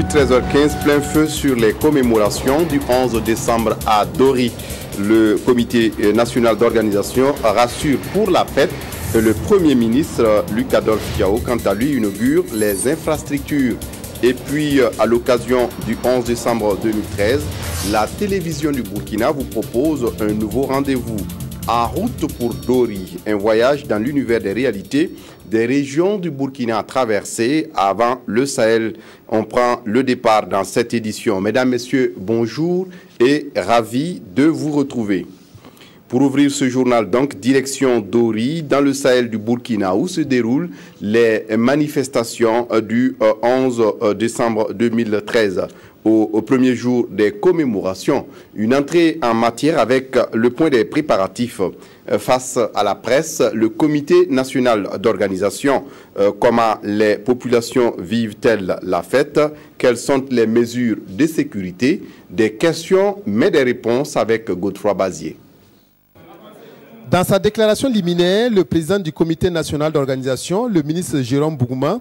du 13h15, plein feu sur les commémorations du 11 décembre à Dori. Le comité national d'organisation rassure pour la fête. Le Premier ministre Luc Adolphe Thiaw, quant à lui, inaugure les infrastructures. Et puis, à l'occasion du 11 décembre 2013, la télévision du Burkina vous propose un nouveau rendez-vous. En route pour Dori, un voyage dans l'univers des réalités des régions du Burkina à traverser avant le Sahel. On prend le départ dans cette édition. Mesdames, Messieurs, bonjour et ravi de vous retrouver. Pour ouvrir ce journal, donc, direction Dori, dans le Sahel du Burkina, où se déroulent les manifestations du 11 décembre 2013. Au premier jour des commémorations, une entrée en matière avec le point des préparatifs. Face à la presse, le comité national d'organisation, comment les populations vivent-elles la fête, quelles sont les mesures de sécurité, des questions mais des réponses avec Godefroy Bazier. Dans sa déclaration liminaire, le président du comité national d'organisation, le ministre Jérôme Bougouma,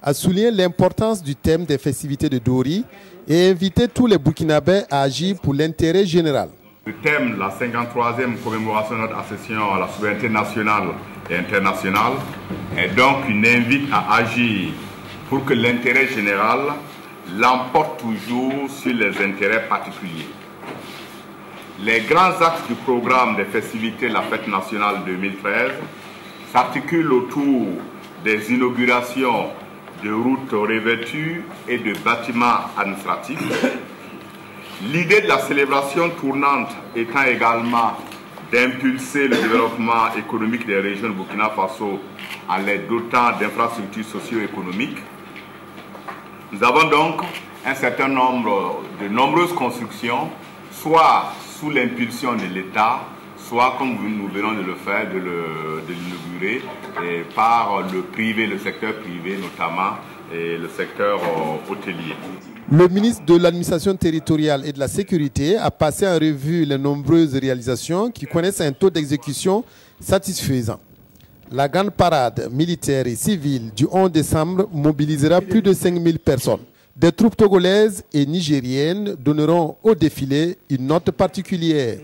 a souligné l'importance du thème des festivités de Dori et invité tous les Burkinabés à agir pour l'intérêt général. Le thème, la 53e commémoration de notre accession à la souveraineté nationale et internationale, est donc une invite à agir pour que l'intérêt général l'emporte toujours sur les intérêts particuliers. Les grands axes du programme des festivités de la fête nationale 2013 s'articulent autour des inaugurations de routes revêtues et de bâtiments administratifs. L'idée de la célébration tournante étant également d'impulser le développement économique des régions de Burkina Faso en les dotant d'infrastructures socio-économiques. Nous avons donc un certain nombre de nombreuses constructions, soit sous l'impulsion de l'État, soit comme nous venons de le faire, de l'inaugurer par le privé, le secteur privé notamment, et le secteur hôtelier. Le ministre de l'administration territoriale et de la sécurité a passé en revue les nombreuses réalisations qui connaissent un taux d'exécution satisfaisant. La grande parade militaire et civile du 11 décembre mobilisera plus de 5000 personnes. Des troupes togolaises et nigériennes donneront au défilé une note particulière.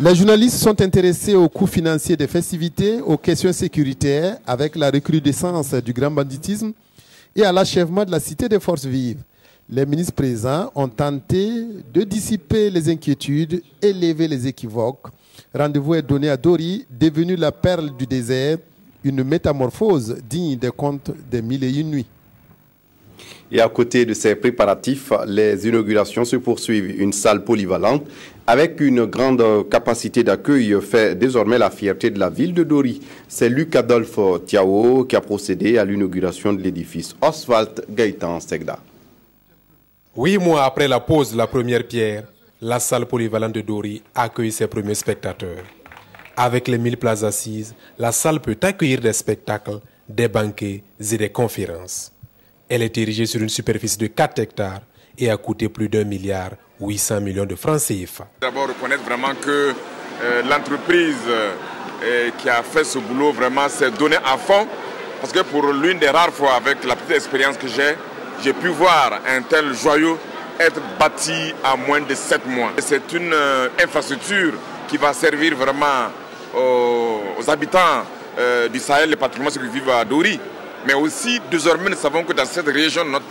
Les journalistes sont intéressés aux coûts financiers des festivités, aux questions sécuritaires avec la recrudescence du grand banditisme et à l'achèvement de la cité des forces vives. Les ministres présents ont tenté de dissiper les inquiétudes et lever les équivoques. Rendez-vous est donné à Dori, devenue la perle du désert, une métamorphose digne des contes des Mille et une nuits. Et à côté de ces préparatifs, les inaugurations se poursuivent. Une salle polyvalente avec une grande capacité d'accueil fait désormais la fierté de la ville de Dori. C'est Luc Adolphe Thiaw qui a procédé à l'inauguration de l'édifice. Oswald Gaëtan Segda. 8 mois après la pose de la première pierre, la salle polyvalente de Dori accueille ses premiers spectateurs. Avec les 1000 places assises, la salle peut accueillir des spectacles, des banquets et des conférences. Elle est érigée sur une superficie de 4 hectares et a coûté plus d'1,8 milliard de francs CFA. D'abord reconnaître vraiment que l'entreprise qui a fait ce boulot vraiment s'est donnée à fond. Parce que pour l'une des rares fois avec la petite expérience que j'ai pu voir un tel joyau être bâti en moins de 7 mois. C'est une infrastructure qui va servir vraiment aux habitants du Sahel, et particulièrement ceux qui vivent à Dori. Mais aussi, désormais, nous savons que dans cette région de notre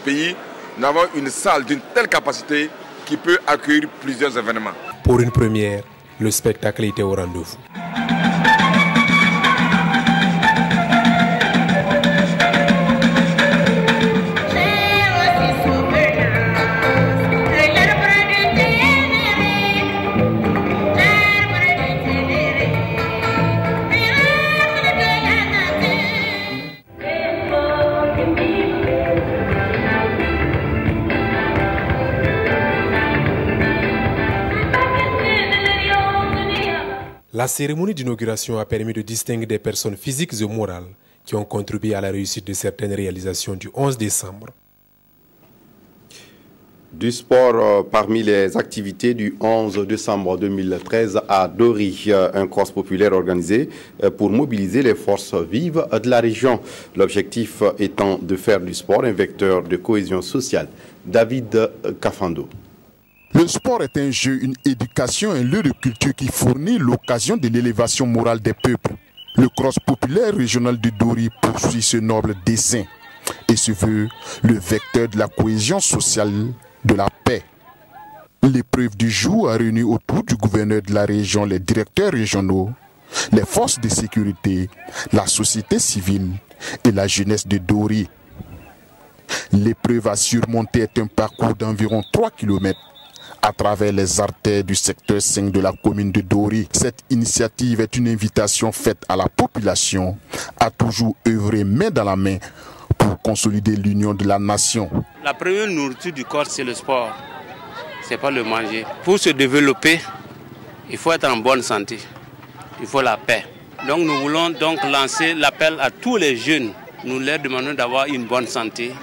pays, nous avons une salle d'une telle capacité qui peut accueillir plusieurs événements. Pour une première, le spectacle était au rendez-vous. La cérémonie d'inauguration a permis de distinguer des personnes physiques et morales qui ont contribué à la réussite de certaines réalisations du 11 décembre. Du sport parmi les activités du 11 décembre 2013 à Dori, un cross populaire organisé pour mobiliser les forces vives de la région. L'objectif étant de faire du sport un vecteur de cohésion sociale. David Kafando. Le sport est un jeu, une éducation, un lieu de culture qui fournit l'occasion de l'élévation morale des peuples. Le cross populaire régional de Dori poursuit ce noble dessein et se veut le vecteur de la cohésion sociale, de la paix. L'épreuve du jour a réuni autour du gouverneur de la région les directeurs régionaux, les forces de sécurité, la société civile et la jeunesse de Dori. L'épreuve à surmonter est un parcours d'environ 3 km à travers les artères du secteur 5 de la commune de Dori. Cette initiative est une invitation faite à la population à toujours œuvrer main dans la main pour consolider l'union de la nation. La première nourriture du corps, c'est le sport. C'est pas le manger. Pour se développer, il faut être en bonne santé. Il faut la paix. Donc nous voulons donc lancer l'appel à tous les jeunes. Nous leur demandons d'avoir une bonne santé.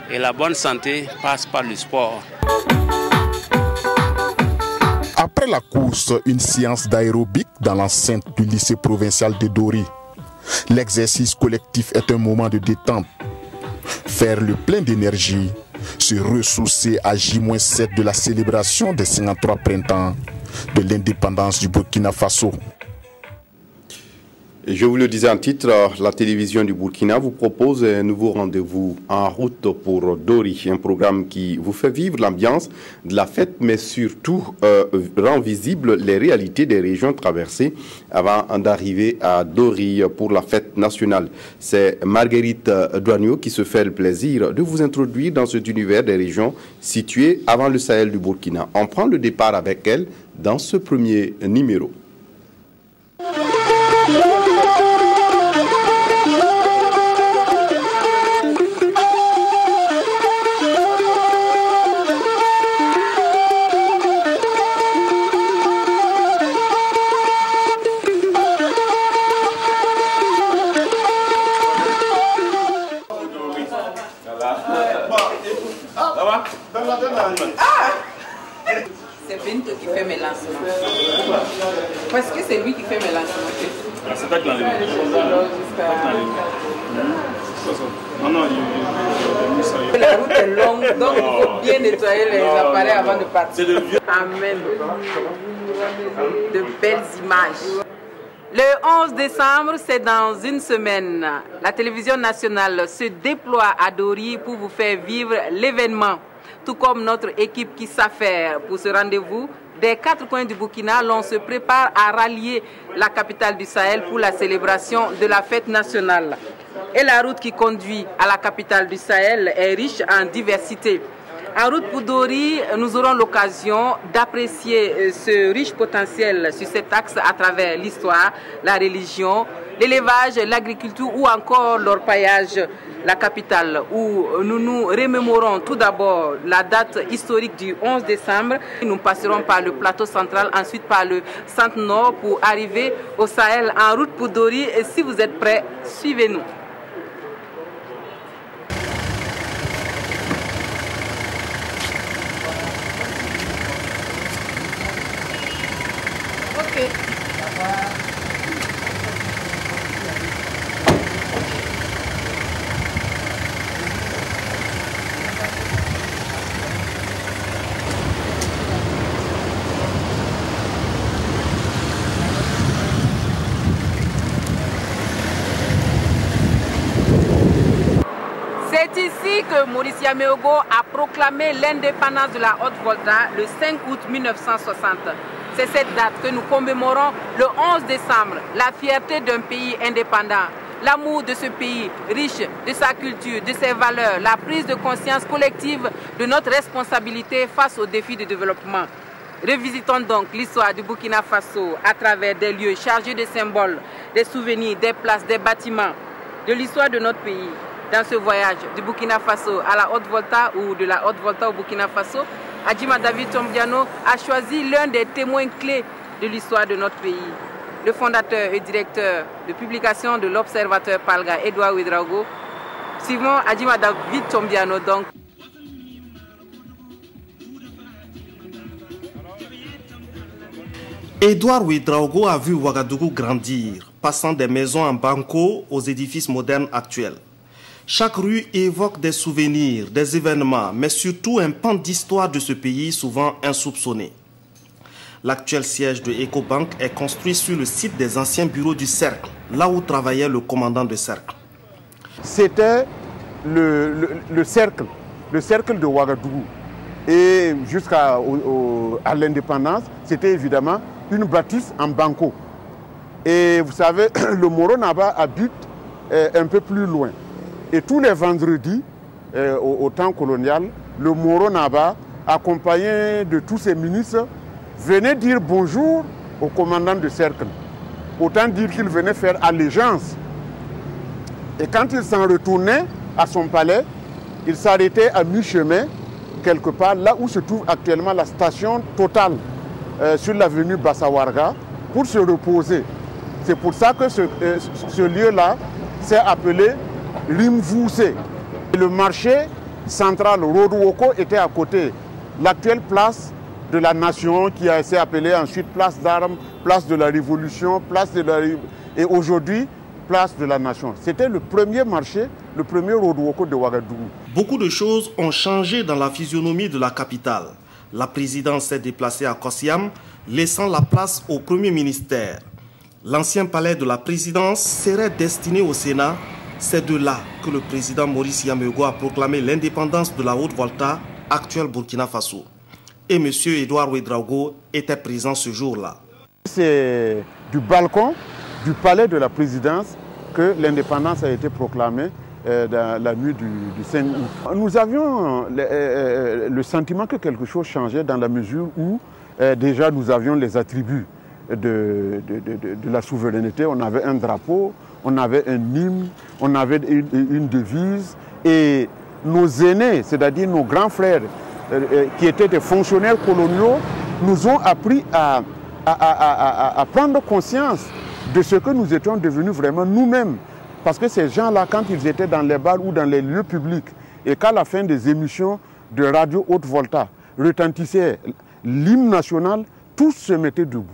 Et la bonne santé passe par le sport. Après la course, une séance d'aérobic dans l'enceinte du lycée provincial de Dori. L'exercice collectif est un moment de détente. Faire le plein d'énergie, se ressourcer à J-7 de la célébration des 53 printemps de l'indépendance du Burkina Faso. Je vous le disais en titre, la télévision du Burkina vous propose un nouveau rendez-vous en route pour Dori, un programme qui vous fait vivre l'ambiance de la fête, mais surtout rend visible les réalités des régions traversées avant d'arriver à Dori pour la fête nationale. C'est Marguerite Douagneau qui se fait le plaisir de vous introduire dans cet univers des régions situées avant le Sahel du Burkina. On prend le départ avec elle dans ce premier numéro. C'est Binto qui fait mes lancements. Parce que c'est lui qui fait mes lancements. C'est pas que dans les La route est longue, donc il faut bien nettoyer les appareils avant de partir. Amen. De belles images. Le 11 décembre, c'est dans une semaine. La télévision nationale se déploie à Dori pour vous faire vivre l'événement. Tout comme notre équipe qui s'affaire pour ce rendez-vous, des 4 coins du Burkina, l'on se prépare à rallier la capitale du Sahel pour la célébration de la fête nationale. Et la route qui conduit à la capitale du Sahel est riche en diversité. En route pour Dori, nous aurons l'occasion d'apprécier ce riche potentiel sur cet axe à travers l'histoire, la religion, l'élevage, l'agriculture ou encore l'orpaillage. La capitale où nous nous remémorons tout d'abord la date historique du 11 décembre. Nous passerons par le plateau central, ensuite par le centre nord pour arriver au Sahel en route pour Dori. Et si vous êtes prêts, suivez-nous. Ok. C'est ici que Maurice Yameogo a proclamé l'indépendance de la Haute-Volta le 5 août 1960. C'est cette date que nous commémorons le 11 décembre, la fierté d'un pays indépendant, l'amour de ce pays riche de sa culture, de ses valeurs, la prise de conscience collective de notre responsabilité face aux défis de développement. Revisitons donc l'histoire du Burkina Faso à travers des lieux chargés de symboles, des souvenirs, des places, des bâtiments, de l'histoire de notre pays. Dans ce voyage du Burkina Faso à la Haute-Volta ou de la Haute-Volta au Burkina Faso, Adjima David Tombiano a choisi l'un des témoins clés de l'histoire de notre pays. Le fondateur et directeur de publication de l'Observateur Palga, Edouard Ouedraogo. Suivons Adjima David Tombiano donc. Edouard Ouédraogo a vu Ouagadougou grandir, passant des maisons en banco aux édifices modernes actuels. Chaque rue évoque des souvenirs, des événements, mais surtout un pan d'histoire de ce pays souvent insoupçonné. L'actuel siège de Ecobank est construit sur le site des anciens bureaux du Cercle, là où travaillait le commandant de Cercle. C'était le cercle de Ouagadougou. Et jusqu'à l'indépendance, c'était évidemment une bâtisse en banco. Et vous savez, le Moro Naba habite un peu plus loin. Et tous les vendredis, au temps colonial, le Moro Naba, accompagné de tous ses ministres, venait dire bonjour au commandant de cercle. Autant dire qu'il venait faire allégeance. Et quand il s'en retournait à son palais, il s'arrêtait à mi-chemin, quelque part, là où se trouve actuellement la station Total, sur l'avenue Bassawarga, pour se reposer. C'est pour ça que ce lieu-là s'est appelé Rimvoussé. Le marché central Rodouoko était à côté. L'actuelle place de la Nation, qui a été appelée ensuite place d'Armes, place de la Révolution, et aujourd'hui, place de la Nation. C'était le premier marché, le premier Rodouoko de Ouagadougou. Beaucoup de choses ont changé dans la physionomie de la capitale. La présidence s'est déplacée à Kossiam, laissant la place au premier ministère. L'ancien palais de la présidence serait destiné au Sénat. C'est de là que le président Maurice Yameugou a proclamé l'indépendance de la Haute-Volta, actuelle Burkina Faso. Et M. Edouard Ouédraogo était présent ce jour-là. C'est du balcon du palais de la présidence que l'indépendance a été proclamée dans la nuit du 5 août. Nous avions le sentiment que quelque chose changeait dans la mesure où déjà nous avions les attributs de la souveraineté. On avait un drapeau, on avait un hymne, on avait une devise. Et nos aînés, c'est-à-dire nos grands frères, qui étaient des fonctionnaires coloniaux, nous ont appris à prendre conscience de ce que nous étions devenus vraiment nous-mêmes. Parce que ces gens-là, quand ils étaient dans les bars ou dans les lieux publics, et qu'à la fin des émissions de Radio Haute-Volta retentissait l'hymne national, tous se mettaient debout.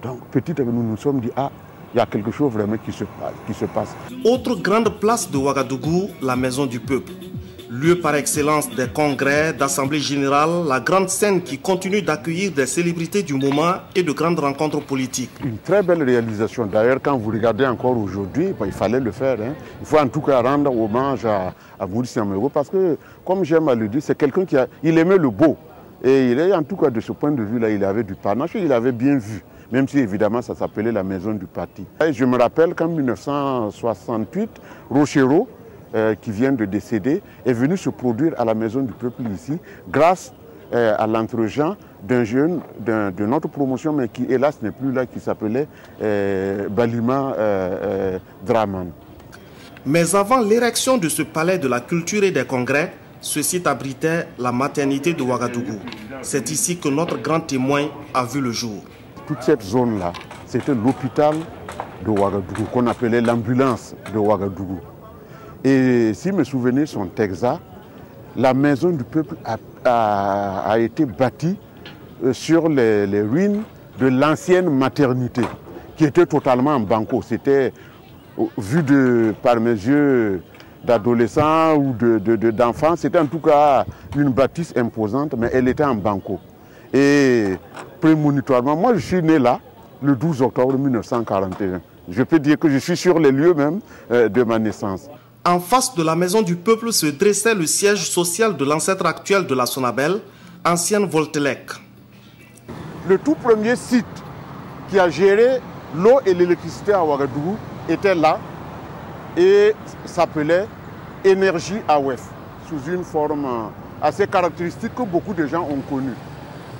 Donc petit à petit, nous nous sommes dit, ah, il y a quelque chose vraiment qui se passe. Autre grande place de Ouagadougou, la Maison du Peuple. Lieu par excellence des congrès, d'assemblées générales, la grande scène qui continue d'accueillir des célébrités du moment et de grandes rencontres politiques. Une très belle réalisation. D'ailleurs, quand vous regardez encore aujourd'hui, il fallait le faire. Il faut en tout cas rendre hommage à Maurice Yameugou parce que, comme j'aime à le dire, c'est quelqu'un qui aimait le beau. Et il est, en tout cas, de ce point de vue-là, il avait du panache et il avait bien vu. Même si, évidemment, ça s'appelait la maison du parti. Et je me rappelle qu'en 1968, Rochero, qui vient de décéder, est venu se produire à la Maison du Peuple ici, grâce à l'entregent d'un jeune de notre promotion, mais qui hélas n'est plus là, qui s'appelait Balima Draman. Mais avant l'érection de ce palais de la culture et des congrès, ce site abritait la maternité de Ouagadougou. C'est ici que notre grand témoin a vu le jour. Toute cette zone-là, c'était l'hôpital de Ouagadougou, qu'on appelait l'ambulance de Ouagadougou. Et si mes souvenirs sont exacts, la Maison du Peuple a été bâtie sur les ruines de l'ancienne maternité, qui était totalement en banco. C'était, vu par mes yeux d'adolescent ou d'enfant, c'était en tout cas une bâtisse imposante, mais elle était en banco. Et prémonitoirement, moi je suis né là, le 12 octobre 1941. Je peux dire que je suis sur les lieux même de ma naissance. En face de la Maison du Peuple se dressait le siège social de l'ancêtre actuel de la Sonabel, ancienne Voltelec. Le tout premier site qui a géré l'eau et l'électricité à Ouagadougou était là et s'appelait Énergie AOF, sous une forme assez caractéristique que beaucoup de gens ont connue,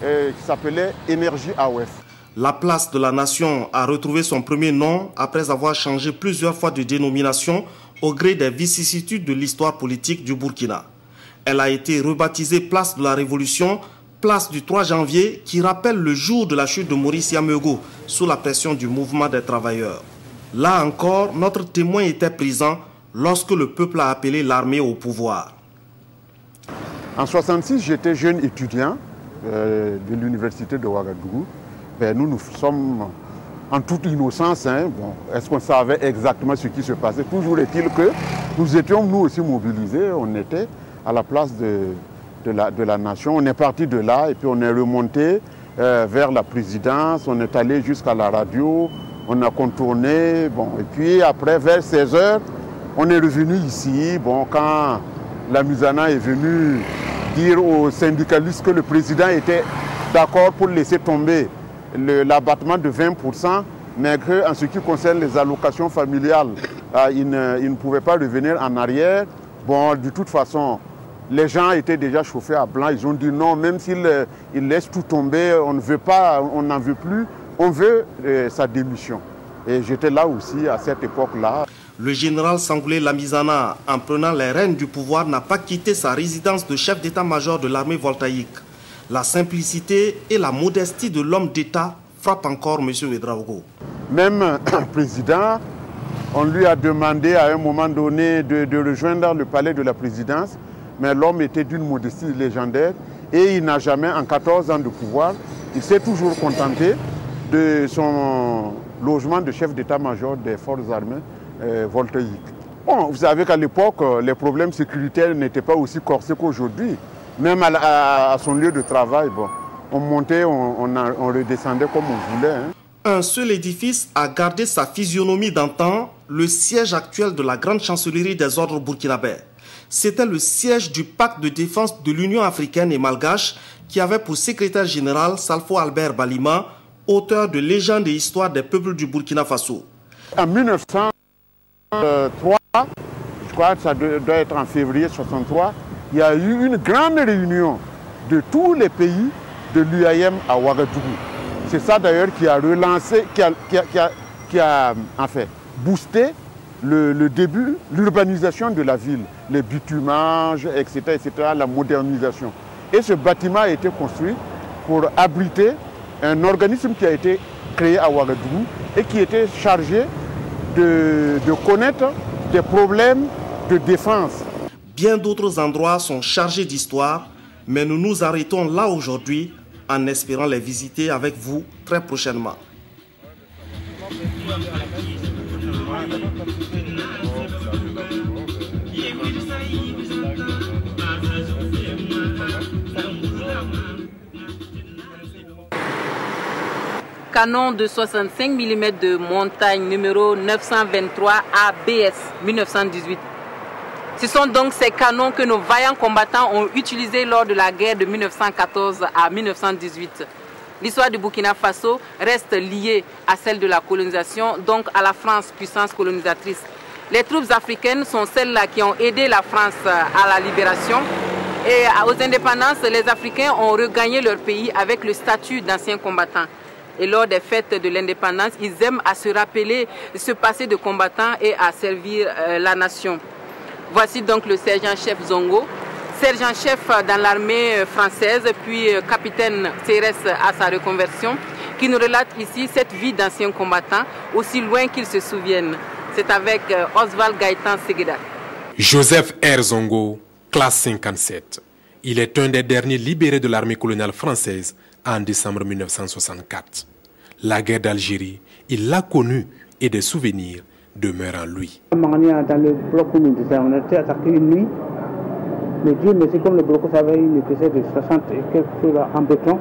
qui s'appelait Énergie AOF. La place de la Nation a retrouvé son premier nom après avoir changé plusieurs fois de dénomination au gré des vicissitudes de l'histoire politique du Burkina. Elle a été rebaptisée Place de la Révolution, place du 3 janvier, qui rappelle le jour de la chute de Maurice Yameugou sous la pression du mouvement des travailleurs. Là encore, notre témoin était présent lorsque le peuple a appelé l'armée au pouvoir. En 1966, j'étais jeune étudiant de l'université de Ouagadougou ben, nous sommes en toute innocence. Hein. Bon, est-ce qu'on savait exactement ce qui se passait? Toujours est-il que nous étions nous aussi mobilisés, on était à la place de la nation. On est parti de là et puis on est remonté vers la présidence, on est allé jusqu'à la radio, on a contourné, bon, et puis après vers 16 h, on est revenu ici. Bon, quand la Musana est venue dire aux syndicalistes que le président était d'accord pour laisser tomber l'abattement de 20%, mais qu'en ce qui concerne les allocations familiales, il ne pouvait pas revenir en arrière. Bon, de toute façon, les gens étaient déjà chauffés à blanc. Ils ont dit non, même s'il laisse tout tomber, on ne veut pas, on n'en veut plus, on veut sa démission. Et j'étais là aussi à cette époque-là. Le général Sangoulé Lamizana, en prenant les rênes du pouvoir, n'a pas quitté sa résidence de chef d'état-major de l'armée voltaïque. La simplicité et la modestie de l'homme d'État frappent encore M. Ouédraogo. Même le président, on lui a demandé à un moment donné de rejoindre le palais de la présidence, mais l'homme était d'une modestie légendaire et il n'a jamais, en 14 ans de pouvoir, il s'est toujours contenté de son logement de chef d'état-major des forces armées voltaïques. Bon, vous savez qu'à l'époque, les problèmes sécuritaires n'étaient pas aussi corsés qu'aujourd'hui. Même à son lieu de travail, bon, on montait, on redescendait comme on voulait. Hein. Un seul édifice a gardé sa physionomie d'antan, le siège actuel de la grande chancellerie des ordres burkinabés. C'était le siège du pacte de défense de l'Union africaine et malgache qui avait pour secrétaire général Salfo Albert Balima, auteur de Légendes et histoires des peuples du Burkina Faso. En 1903, je crois que ça doit être en février 1963, il y a eu une grande réunion de tous les pays de l'UAM à Ouagadougou. C'est ça d'ailleurs qui a relancé, qui a en fait boosté le début, l'urbanisation de la ville, les bitumages, etc., la modernisation. Et ce bâtiment a été construit pour abriter un organisme qui a été créé à Ouagadougou et qui était chargé de connaître des problèmes de défense. Bien d'autres endroits sont chargés d'histoire, mais nous nous arrêtons là aujourd'hui en espérant les visiter avec vous très prochainement. Canon de 65 mm de montagne numéro 923 ABS 1918. Ce sont donc ces canons que nos vaillants combattants ont utilisés lors de la guerre de 1914 à 1918. L'histoire du Burkina Faso reste liée à celle de la colonisation, donc à la France, puissance colonisatrice. Les troupes africaines sont celles-là qui ont aidé la France à la libération. Et aux indépendances, les Africains ont regagné leur pays avec le statut d'anciens combattants. Et lors des fêtes de l'indépendance, ils aiment à se rappeler ce passé de combattants et à servir la nation. Voici donc le sergent-chef Zongo, sergent-chef dans l'armée française, puis capitaine CRS à sa reconversion, qui nous relate ici cette vie d'ancien combattant, aussi loin qu'ils se souviennent. C'est avec Oswald Gaëtan Segueda. Joseph R. Zongo, classe 57. Il est un des derniers libérés de l'armée coloniale française en décembre 1964. La guerre d'Algérie, il l'a connue et des souvenirs demeurent en lui. Dans le bloc communautaire, on a été attaqué une nuit. Mais Dieu merci, comme le bloc savait, il était de 60 et quelque chose en béton.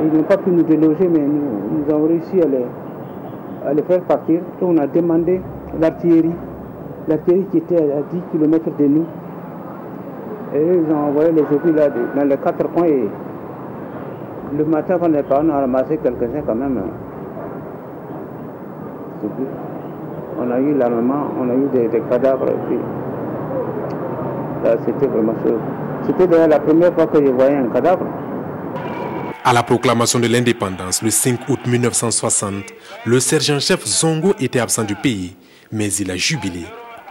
Ils n'ont pas pu nous déloger, mais nous avons réussi à les faire partir. Et on a demandé l'artillerie qui était à 10 km de nous. Et ils ont envoyé les obus là dans les 4 coins. Et le matin, quand on est parti, on a ramassé quelques-uns quand même. On a eu l'armement, on a eu des cadavres. Et puis, là, c'était vraiment chaud. C'était d'ailleurs la première fois que je voyais un cadavre. À la proclamation de l'indépendance, le 5 août 1960, le sergent-chef Zongo était absent du pays, mais il a jubilé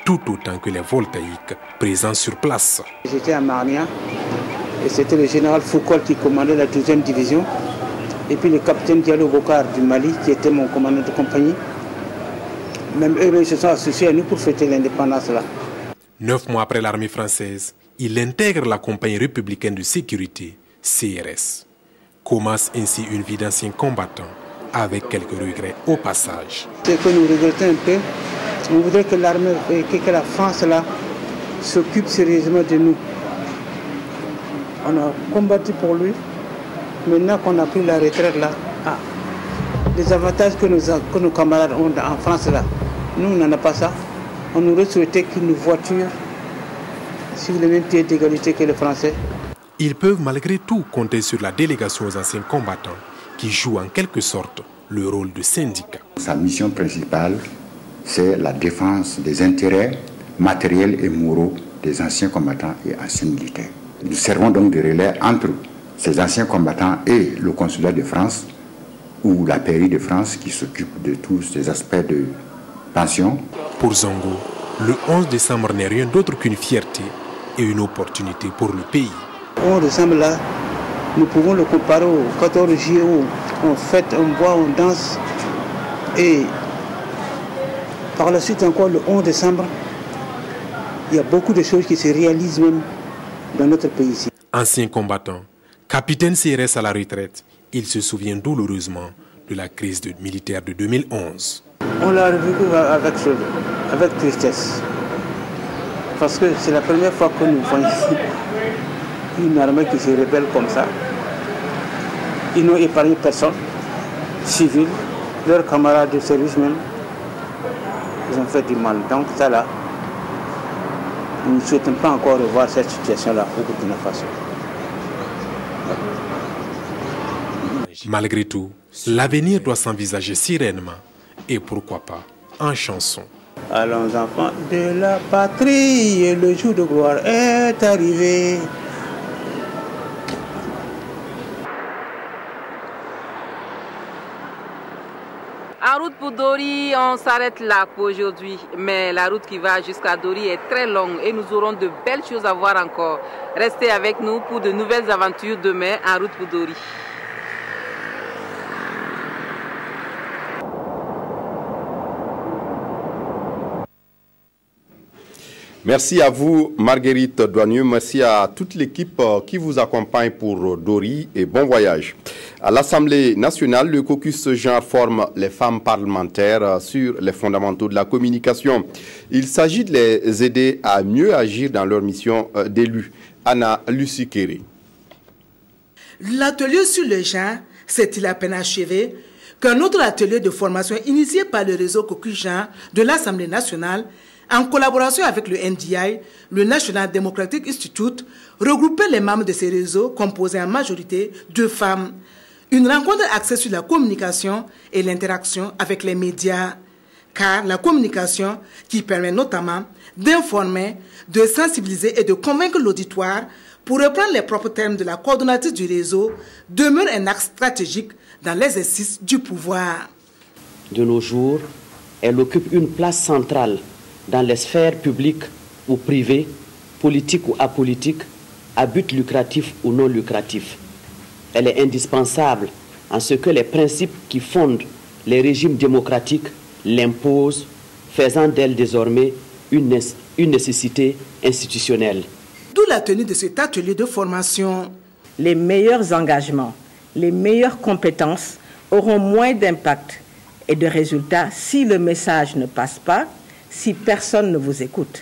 tout autant que les voltaïques présents sur place. J'étais à Marnia et c'était le général Foucault qui commandait la 12e division et puis le capitaine Diallo Bokar du Mali qui était mon commandant de compagnie. Même eux, ils se sont associés à nous pour fêter l'indépendance là. 9 mois après l'armée française, il intègre la compagnie républicaine de sécurité, CRS. Commence ainsi une vie d'ancien combattant avec quelques regrets au passage. Ce que nous regrettons un peu, on voudrait que l'armée, que la France là, s'occupe sérieusement de nous. On a combattu pour lui. Maintenant qu'on a pris la retraite là, les avantages que nos camarades ont en France là, nous on n'en a pas ça. On aurait souhaité qu'une voiture sur le même pied d'égalité que les Français. Ils peuvent malgré tout compter sur la délégation aux anciens combattants qui joue en quelque sorte le rôle de syndicat. Sa mission principale, c'est la défense des intérêts matériels et moraux des anciens combattants et anciens militaires. Nous servons donc de relais entre ces anciens combattants et le consulat de France ou la pairie de France qui s'occupe de tous ces aspects de pension. Pour Zongo, le 11 décembre n'est rien d'autre qu'une fierté et une opportunité pour le pays. Le 11 décembre là, nous pouvons le comparer au 14 juillet où on fête, on boit, on danse. Et par la suite encore le 11 décembre, il y a beaucoup de choses qui se réalisent même dans notre pays ici. Ancien combattant, capitaine CRS à la retraite, il se souvient douloureusement de la crise militaire de 2011. On l'a vécu avec tristesse. Parce que c'est la première fois que nous voyons ici une armée qui se rebelle comme ça. Ils n'ont épargné personne, civils, leurs camarades de service même. Ils ont fait du mal. Donc ça là, nous ne souhaitons pas encore revoir cette situation-là au Burkina Faso. Malgré tout, l'avenir doit s'envisager sereinement et pourquoi pas en chanson. Allons enfants de la patrie, le jour de gloire est arrivé. En route pour Dori, on s'arrête là pour aujourd'hui. Mais la route qui va jusqu'à Dori est très longue et nous aurons de belles choses à voir encore. Restez avec nous pour de nouvelles aventures demain en route pour Dori. Merci à vous, Marguerite Douanieux. Merci à toute l'équipe qui vous accompagne pour Dori et bon voyage. À l'Assemblée nationale, le caucus genre forme les femmes parlementaires sur les fondamentaux de la communication. Il s'agit de les aider à mieux agir dans leur mission d'élu. Anna Lucikere. L'atelier sur le genre s'est-il à peine achevé qu'un autre atelier de formation initié par le réseau caucus genre de l'Assemblée nationale en collaboration avec le NDI, le National Democratic Institute, regroupait les membres de ces réseaux composés en majorité de femmes. Une rencontre axée sur la communication et l'interaction avec les médias. Car la communication, qui permet notamment d'informer, de sensibiliser et de convaincre l'auditoire, pour reprendre les propres termes de la coordonnatrice du réseau, demeure un axe stratégique dans l'exercice du pouvoir. De nos jours, elle occupe une place centrale dans les sphères publiques ou privées, politiques ou apolitiques, à but lucratif ou non lucratif. Elle est indispensable en ce que les principes qui fondent les régimes démocratiques l'imposent, faisant d'elle désormais une nécessité institutionnelle. D'où la tenue de cet atelier de formation. Les meilleurs engagements, les meilleures compétences auront moins d'impact et de résultats si le message ne passe pas, si personne ne vous écoute.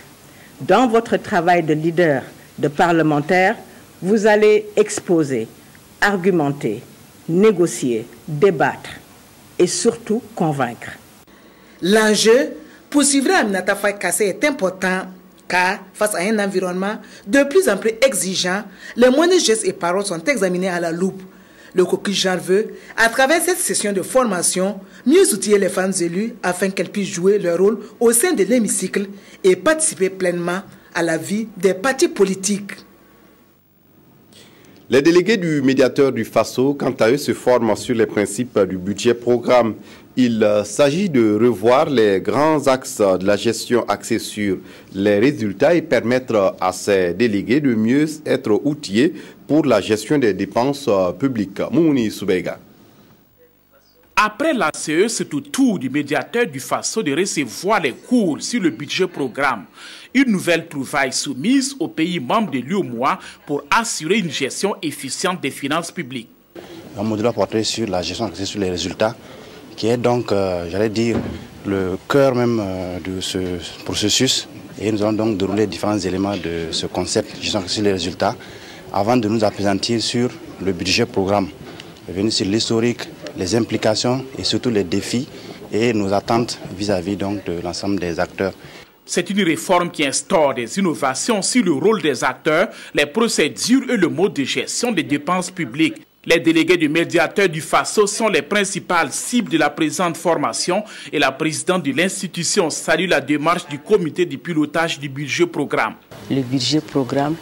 Dans votre travail de leader, de parlementaire, vous allez exposer, argumenter, négocier, débattre et surtout convaincre. L'enjeu, poursuivra Aminata Faye Kassé, est important car, face à un environnement de plus en plus exigeant, les moindres gestes et paroles sont examinés à la loupe. Le caucus genre veut, à travers cette session de formation, mieux outiller les femmes élues afin qu'elles puissent jouer leur rôle au sein de l'hémicycle et participer pleinement à la vie des partis politiques. Les délégués du médiateur du FASO, quant à eux, se forment sur les principes du budget programme. Il s'agit de revoir les grands axes de la gestion axés sur les résultats et permettre à ces délégués de mieux être outillés pour la gestion des dépenses publiques. Mouni Soubega. Après la CE, c'est au tour du médiateur du FASO de recevoir les cours sur le budget programme. Une nouvelle trouvaille soumise aux pays membres de l'UEMOA pour assurer une gestion efficiente des finances publiques. Un module porté sur la gestion axée sur les résultats qui est donc, j'allais dire, le cœur même de ce processus. Et nous allons donc dérouler différents éléments de ce concept, qui sont sur les résultats, avant de nous appesantir sur le budget programme, revenir sur l'historique, les implications et surtout les défis et nos attentes vis-à-vis donc de l'ensemble des acteurs. C'est une réforme qui instaure des innovations sur le rôle des acteurs, les procédures et le mode de gestion des dépenses publiques. Les délégués du médiateur du FASO sont les principales cibles de la présente formation et la présidente de l'institution salue la démarche du comité de pilotage du budget programme. Le budget programme,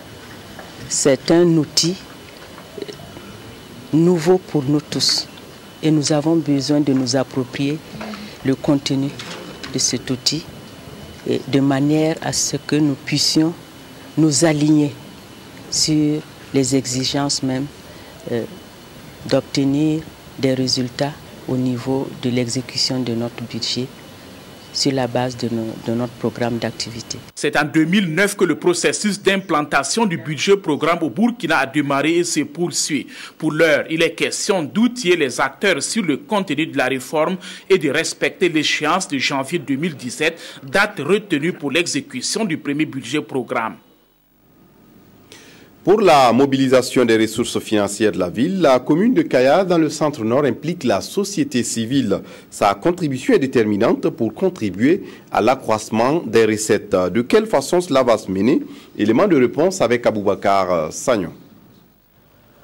c'est un outil nouveau pour nous tous et nous avons besoin de nous approprier le contenu de cet outil et de manière à ce que nous puissions nous aligner sur les exigences même d'obtenir des résultats au niveau de l'exécution de notre budget sur la base de notre programme d'activité. C'est en 2009 que le processus d'implantation du budget programme au Burkina a démarré et se poursuit. Pour l'heure, il est question d'outiller les acteurs sur le contenu de la réforme et de respecter l'échéance de janvier 2017, date retenue pour l'exécution du premier budget programme. Pour la mobilisation des ressources financières de la ville, la commune de Kaya, dans le centre-nord, implique la société civile. Sa contribution est déterminante pour contribuer à l'accroissement des recettes. De quelle façon cela va se mener? Élément de réponse avec Aboubakar Sagnon.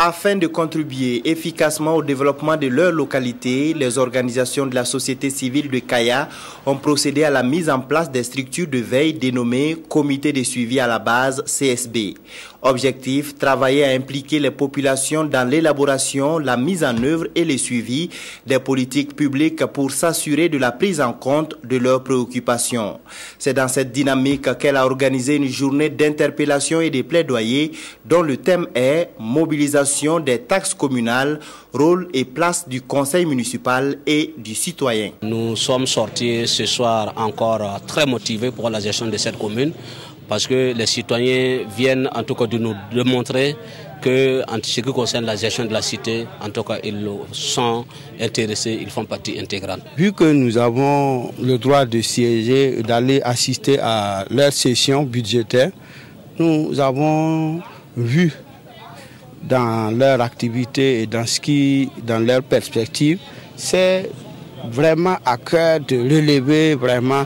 Afin de contribuer efficacement au développement de leur localité, les organisations de la société civile de Kaya ont procédé à la mise en place des structures de veille dénommées Comité de suivi à la base CSB. Objectif, travailler à impliquer les populations dans l'élaboration, la mise en œuvre et le suivi des politiques publiques pour s'assurer de la prise en compte de leurs préoccupations. C'est dans cette dynamique qu'elle a organisé une journée d'interpellation et de plaidoyer dont le thème est mobilisation des taxes communales, rôle et place du conseil municipal et du citoyen. Nous sommes sortis ce soir encore très motivés pour la gestion de cette commune parce que les citoyens viennent en tout cas de nous démontrer que en ce qui concerne la gestion de la cité, en tout cas ils sont intéressés, ils font partie intégrante. Vu que nous avons le droit de siéger, d'aller assister à leur session budgétaire, nous avons vu dans leur activité et dans leur perspective, c'est vraiment à cœur de relever vraiment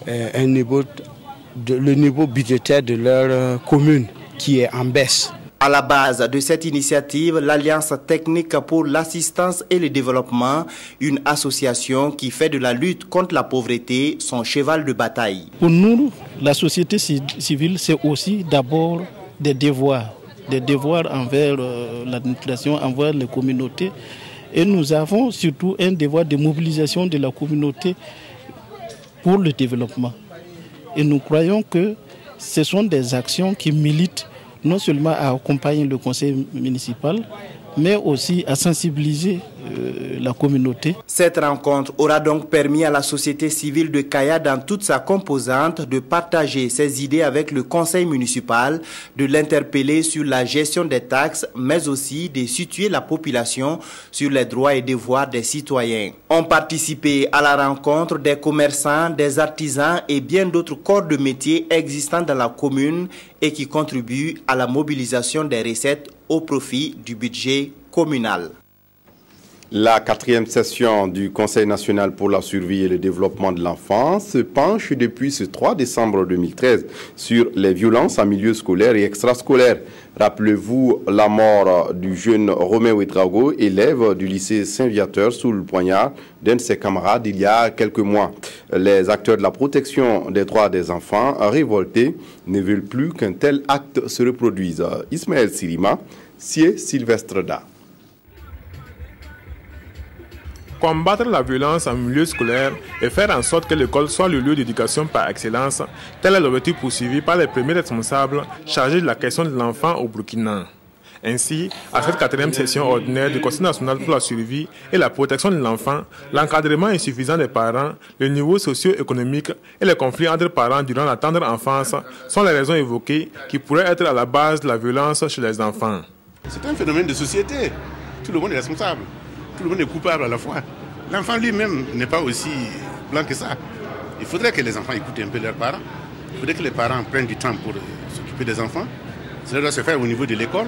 le niveau budgétaire de leur commune qui est en baisse. À la base de cette initiative, l'Alliance technique pour l'assistance et le développement, une association qui fait de la lutte contre la pauvreté son cheval de bataille. Pour nous, la société civile, c'est aussi d'abord des devoirs envers l'administration, envers les communautés. Et nous avons surtout un devoir de mobilisation de la communauté pour le développement. Et nous croyons que ce sont des actions qui militent non seulement à accompagner le conseil municipal, mais aussi à sensibiliser la communauté. Cette rencontre aura donc permis à la société civile de Kaya dans toute sa composante de partager ses idées avec le conseil municipal, de l'interpeller sur la gestion des taxes, mais aussi de situer la population sur les droits et devoirs des citoyens. Ont participé à la rencontre des commerçants, des artisans et bien d'autres corps de métier existants dans la commune et qui contribuent à la mobilisation des recettes au profit du budget communal. La 4e session du Conseil national pour la survie et le développement de l'enfance se penche depuis ce 3 décembre 2013 sur les violences en milieu scolaire et extrascolaire. Rappelez-vous la mort du jeune Romain Ouedraogo, élève du lycée Saint-Viateur, sous le poignard d'un de ses camarades il y a quelques mois. Les acteurs de la protection des droits des enfants révoltés ne veulent plus qu'un tel acte se reproduise. Ismaël Sirima, Sié Sylvestre Da. Combattre la violence en milieu scolaire et faire en sorte que l'école soit le lieu d'éducation par excellence, tel est l'objectif poursuivi par les premiers responsables chargés de la question de l'enfant au Burkina. Ainsi, à cette 4e session ordinaire du Conseil national pour la survie et la protection de l'enfant, l'encadrement insuffisant des parents, le niveau socio-économique et les conflits entre parents durant la tendre enfance sont les raisons évoquées qui pourraient être à la base de la violence chez les enfants. C'est un phénomène de société. Tout le monde est responsable. Tout le monde est coupable à la fois. l'enfant lui-même n'est pas aussi blanc que ça. Il faudrait que les enfants écoutent un peu leurs parents. Il faudrait que les parents prennent du temps pour s'occuper des enfants. Cela doit se faire au niveau de l'école.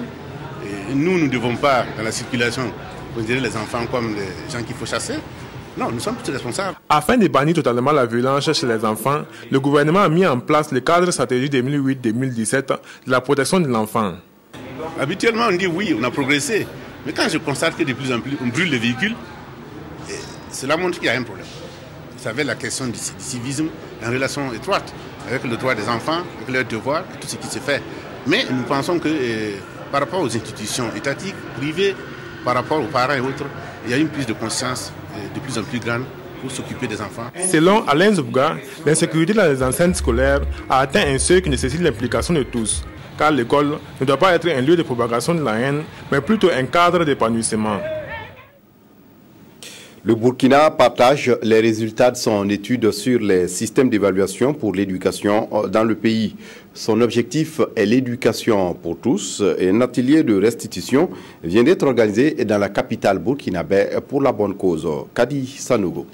Nous ne devons pas, dans la circulation, considérer les enfants comme des gens qu'il faut chasser. Non, nous sommes tous responsables. Afin de bannir totalement la violence chez les enfants, le gouvernement a mis en place le cadre stratégique 2008-2017 de la protection de l'enfant. Habituellement, on dit oui, on a progressé. Mais quand je constate que de plus en plus on brûle les véhicules, cela montre qu'il y a un problème. Vous savez, la question du civisme est en relation étroite avec le droit des enfants, avec leurs devoirs, et tout ce qui se fait. Mais nous pensons que par rapport aux institutions étatiques, privées, par rapport aux parents et autres, il y a une prise de conscience de plus en plus grande pour s'occuper des enfants. Selon Alain Zoubga, l'insécurité dans les enceintes scolaires a atteint un seuil qui nécessite l'implication de tous, car l'école ne doit pas être un lieu de propagation de la haine, mais plutôt un cadre d'épanouissement. Le Burkina partage les résultats de son étude sur les systèmes d'évaluation pour l'éducation dans le pays. Son objectif est l'éducation pour tous et un atelier de restitution vient d'être organisé dans la capitale burkinabé pour la bonne cause. Kadi Sanogo.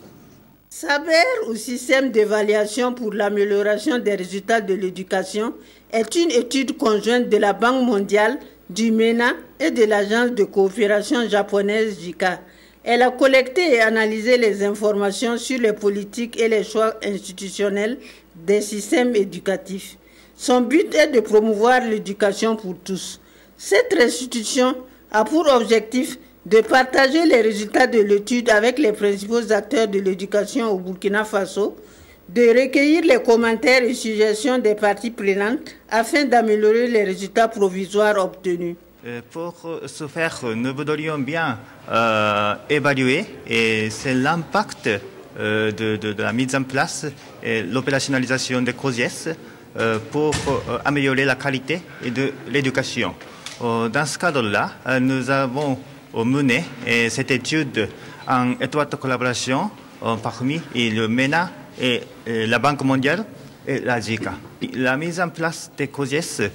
SABER, ou système d'évaluation pour l'amélioration des résultats de l'éducation, est une étude conjointe de la Banque mondiale, du MENA et de l'agence de coopération japonaise JICA. Elle a collecté et analysé les informations sur les politiques et les choix institutionnels des systèmes éducatifs. Son but est de promouvoir l'éducation pour tous. Cette restitution a pour objectif de partager les résultats de l'étude avec les principaux acteurs de l'éducation au Burkina Faso, de recueillir les commentaires et suggestions des parties prenantes afin d'améliorer les résultats provisoires obtenus. Pour ce faire, nous voudrions bien évaluer c'est l'impact de la mise en place et l'opérationnalisation des COSIES pour améliorer la qualité de l'éducation. Dans ce cadre-là, nous avons mené cette étude en étroite collaboration parmi le MENA et la Banque mondiale et la JICA. La mise en place des COSIES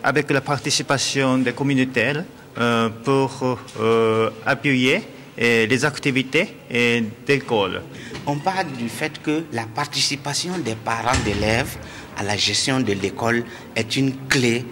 avec la participation des communautaires pour appuyer les activités d'école. On parle du fait que la participation des parents d'élèves à la gestion de l'école est une clé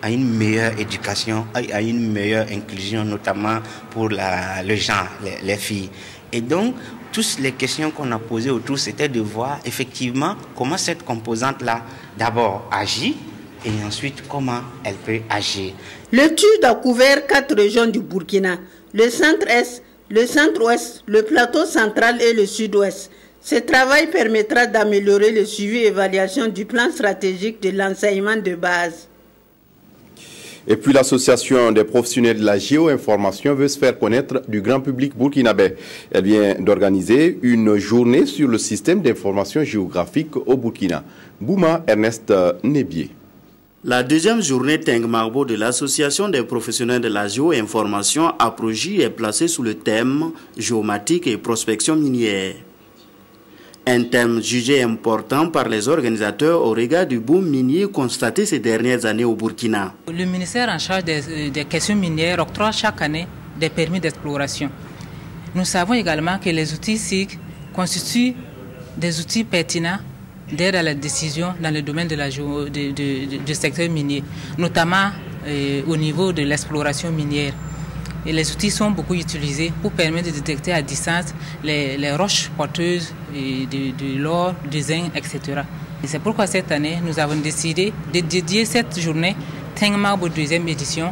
à une meilleure éducation, à une meilleure inclusion, notamment pour les gens, les filles. Et donc, toutes les questions qu'on a posées autour, c'était de voir effectivement comment cette composante-là, d'abord, agit et ensuite comment elle peut agir. L'étude a couvert 4 régions du Burkina, le centre-est, le centre-ouest, le plateau central et le sud-ouest. Ce travail permettra d'améliorer le suivi et évaluation du plan stratégique de l'enseignement de base. Et puis l'association des professionnels de la géoinformation veut se faire connaître du grand public burkinabé. Elle vient d'organiser une journée sur le système d'information géographique au Burkina. Bouma Ernest Nebier. La deuxième journée Tengmarbo de l'association des professionnels de la géoinformation à Progy est placée sous le thème géomatique et prospection minière. Un thème jugé important par les organisateurs au regard du boom minier constaté ces dernières années au Burkina. Le ministère en charge des questions minières octroie chaque année des permis d'exploration. Nous savons également que les outils SIG constituent des outils pertinents d'aide à la décision dans le domaine du secteur minier, notamment au niveau de l'exploration minière. Et les outils sont beaucoup utilisés pour permettre de détecter à distance les roches porteuses de l'or, du zinc, etc. Et c'est pourquoi cette année, nous avons décidé de dédier cette journée Tengmarbo 2e édition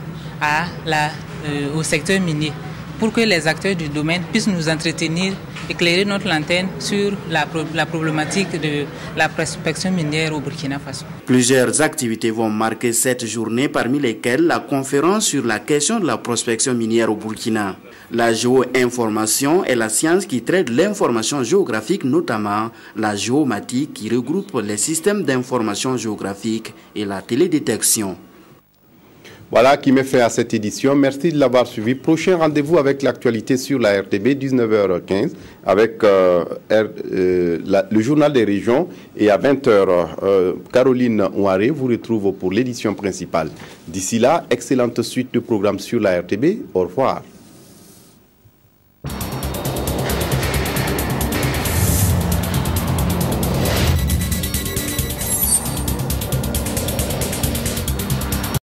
au secteur minier, pour que les acteurs du domaine puissent nous entretenir, éclairer notre lanterne sur la problématique de la prospection minière au Burkina Faso. Plusieurs activités vont marquer cette journée, parmi lesquelles la conférence sur la question de la prospection minière au Burkina. La géoinformation est la science qui traite l'information géographique, notamment la géomatique qui regroupe les systèmes d'information géographique et la télédétection. Voilà qui met fin à cette édition. Merci de l'avoir suivi. Prochain rendez-vous avec l'actualité sur la RTB, 19h15, avec le journal des régions. Et à 20h, Caroline Ouaré vous retrouve pour l'édition principale. D'ici là, excellente suite de programmes sur la RTB. Au revoir.